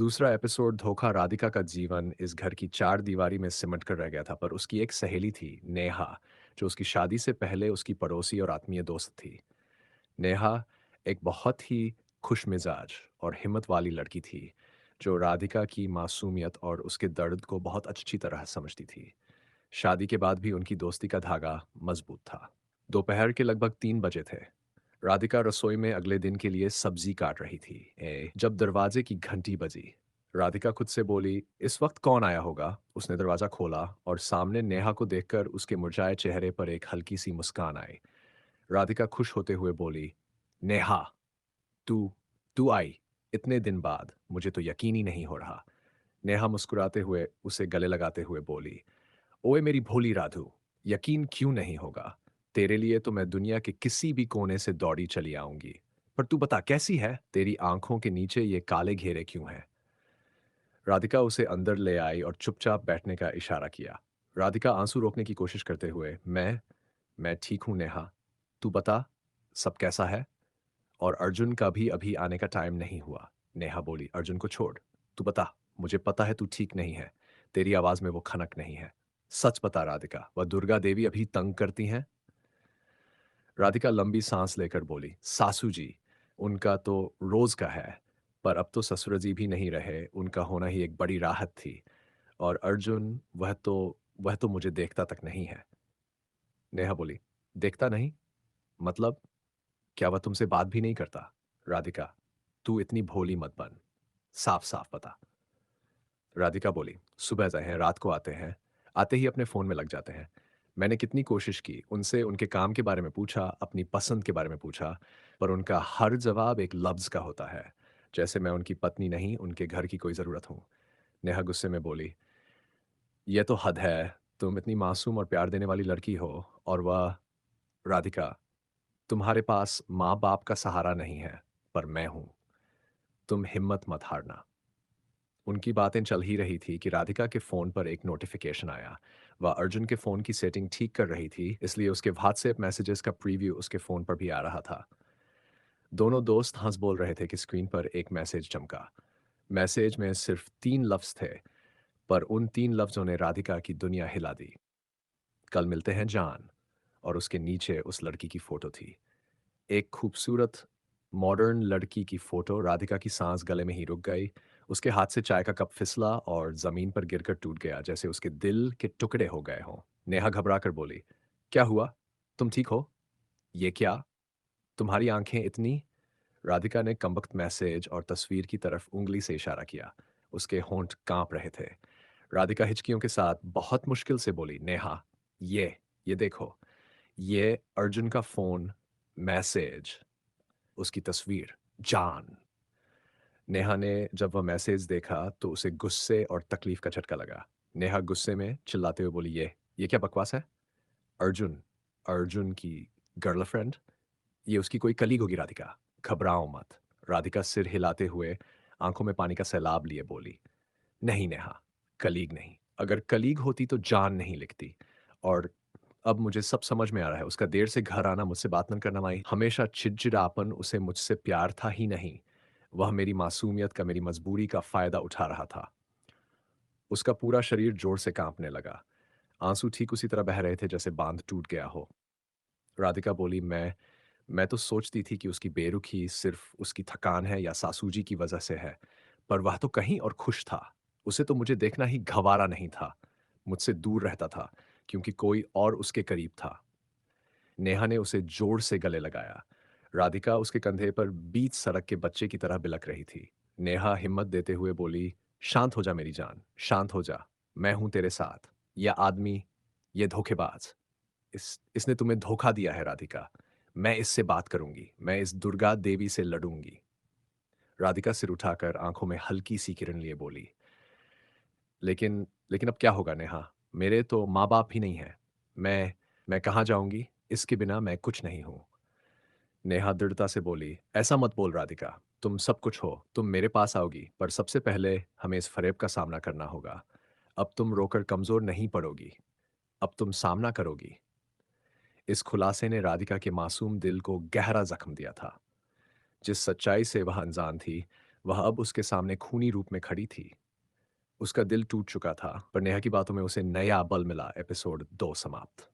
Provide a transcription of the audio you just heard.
दूसरा एपिसोड धोखा। राधिका का जीवन इस घर की चार दीवारी में सिमट कर रह गया था, पर उसकी एक सहेली थी, नेहा, जो उसकी शादी से पहले उसकी पड़ोसी और आत्मीय दोस्त थी। नेहा एक बहुत ही खुशमिजाज और हिम्मत वाली लड़की थी, जो राधिका की मासूमियत और उसके दर्द को बहुत अच्छी तरह समझती थी। शादी के बाद भी उनकी दोस्ती का धागा मजबूत था। दोपहर के लगभग 3 बजे थे। राधिका रसोई में अगले दिन के लिए सब्जी काट रही थी। जब दरवाजे की घंटी बजी, राधिका खुद से बोली, इस वक्त कौन आया होगा? उसने दरवाजा खोला और सामने नेहा को देखकर उसके मुरझाए चेहरे पर एक हल्की सी मुस्कान आई। राधिका खुश होते हुए बोली, नेहा, तू तू आई। इतने दिन बाद मुझे तो यकीन ही नहीं हो रहा। नेहा मुस्कुराते हुए उसे गले लगाते हुए बोली, ओए मेरी भोली राधू, यकीन क्यों नहीं होगा? तेरे लिए तो मैं दुनिया के किसी भी कोने से दौड़ी चली आऊंगी। पर तू बता, कैसी है? तेरी आंखों के नीचे ये काले घेरे क्यों हैं? राधिका उसे अंदर ले आई और चुपचाप बैठने का इशारा किया। राधिका आंसू रोकने की कोशिश करते हुए, मैं ठीक हूं नेहा। तू बता, सब कैसा है? और अर्जुन का भी अभी आने का टाइम नहीं हुआ। नेहा बोली, अर्जुन को छोड़। तू बता, मुझे पता है तू ठीक नहीं है। तेरी आवाज में वो खनक नहीं है। सच बता राधिका, वह दुर्गा देवी अभी तंग करती हैं? राधिका लंबी सांस लेकर बोली, सासू जी, उनका तो रोज का है। पर अब तो ससुर जी भी नहीं रहे, उनका होना ही एक बड़ी राहत थी। और अर्जुन, वह तो मुझे देखता तक नहीं है। नेहा बोली, देखता नहीं? मतलब, क्या वह तुमसे बात भी नहीं करता? राधिका, तू इतनी भोली मत बन। साफ साफ बता। राधिका बोली, सुबह गए हैं, रात को आते हैं, आते ही अपने फोन में लग जाते हैं। मैंने कितनी कोशिश की, उनसे उनके काम के बारे में पूछा, अपनी पसंद के बारे में पूछा, पर उनका हर जवाब एक लफ्ज का होता है, जैसे मैं उनकी पत्नी नहीं, उनके घर की कोई जरूरत हूं। नेहा गुस्से में बोली, यह तो हद है। तुम इतनी मासूम और प्यार देने वाली लड़की हो, और वह। राधिका, तुम्हारे पास माँ बाप का सहारा नहीं है, पर मैं हूं। तुम हिम्मत मत हारना। उनकी बातें चल ही रही थी कि राधिका के फोन पर एक नोटिफिकेशन आया। वह अर्जुन के फोन की सेटिंग ठीक कर रही थी, इसलिए उसके व्हाट्सएप मैसेजेस का प्रीव्यू उसके फोन पर भी आ रहा था। दोनों दोस्त हंस बोल रहे थे कि स्क्रीन पर एक मैसेज चमका। मैसेज में सिर्फ 3 लफ्ज थे, पर उन 3 लफ्जों ने राधिका की दुनिया हिला दी। कल मिलते हैं जान। और उसके नीचे उस लड़की की फोटो थी। एक खूबसूरत मॉडर्न लड़की की फोटो। राधिका की सांस गले में ही रुक गई। उसके हाथ से चाय का कप फिसला और जमीन पर गिरकर टूट गया, जैसे उसके दिल के टुकड़े हो गए हों। नेहा घबरा कर बोली, क्या हुआ? तुम ठीक हो? ये क्या? तुम्हारी आंखें इतनी। राधिका ने कमबख्त मैसेज और तस्वीर की तरफ उंगली से इशारा किया। उसके होंठ कांप रहे थे। राधिका हिचकियों के साथ बहुत मुश्किल से बोली, नेहा, ये देखो, ये अर्जुन का फोन, मैसेज, उसकी तस्वीर, जान। नेहा ने जब वह मैसेज देखा तो उसे गुस्से और तकलीफ का झटका लगा। नेहा गुस्से में चिल्लाते हुए बोली, ये क्या बकवास है? अर्जुन, अर्जुन की गर्लफ्रेंड? ये उसकी कोई कलीग होगी राधिका। घबराओ मत। राधिका सिर हिलाते हुए आंखों में पानी का सैलाब लिए बोली, नहीं नेहा, कलीग नहीं। अगर कलीग होती तो जान नहीं लिखती। और अब मुझे सब समझ में आ रहा है। उसका देर से घर आना, मुझसे बात न करना, माई हमेशा चिड़चिड़ापन, उसे मुझसे प्यार था ही नहीं। वह मेरी मासूमियत का, मेरी मजबूरी का फायदा उठा रहा था। उसका पूरा शरीर जोर से कांपने लगा। आंसू ठीक उसी तरह बह रहे थे जैसे बांध टूट गया हो। राधिका बोली, मैं तो सोचती थी कि उसकी बेरुखी सिर्फ उसकी थकान है या सासूजी की वजह से है। पर वह तो कहीं और खुश था। उसे तो मुझे देखना ही गवारा नहीं था। मुझसे दूर रहता था, क्योंकि कोई और उसके करीब था। नेहा ने उसे जोर से गले लगाया। राधिका उसके कंधे पर बीच सड़क के बच्चे की तरह बिलक रही थी। नेहा हिम्मत देते हुए बोली, शांत हो जा मेरी जान, शांत हो जा। मैं हूं तेरे साथ। यह आदमी, यह धोखेबाज, इसने तुम्हें धोखा दिया है राधिका। मैं इससे बात करूंगी, मैं इस दुर्गा देवी से लड़ूंगी। राधिका सिर उठाकर आंखों में हल्की सी किरण लिए बोली, लेकिन लेकिन अब क्या होगा नेहा? मेरे तो माँ बाप भी नहीं है। मैं कहाँ जाऊंगी? इसके बिना मैं कुछ नहीं हूं। नेहा दृढ़ता से बोली, ऐसा मत बोल राधिका। तुम सब कुछ हो, तुम मेरे पास आओगी, पर सबसे पहले हमें इस फरेब का सामना करना होगा। अब तुम रोकर कमजोर नहीं पड़ोगी, अब तुम सामना करोगी। इस खुलासे ने राधिका के मासूम दिल को गहरा जख्म दिया था। जिस सच्चाई से वह अनजान थी, वह अब उसके सामने खूनी रूप में खड़ी थी। उसका दिल टूट चुका था, पर नेहा की बातों में उसे नया बल मिला। एपिसोड 2 समाप्त।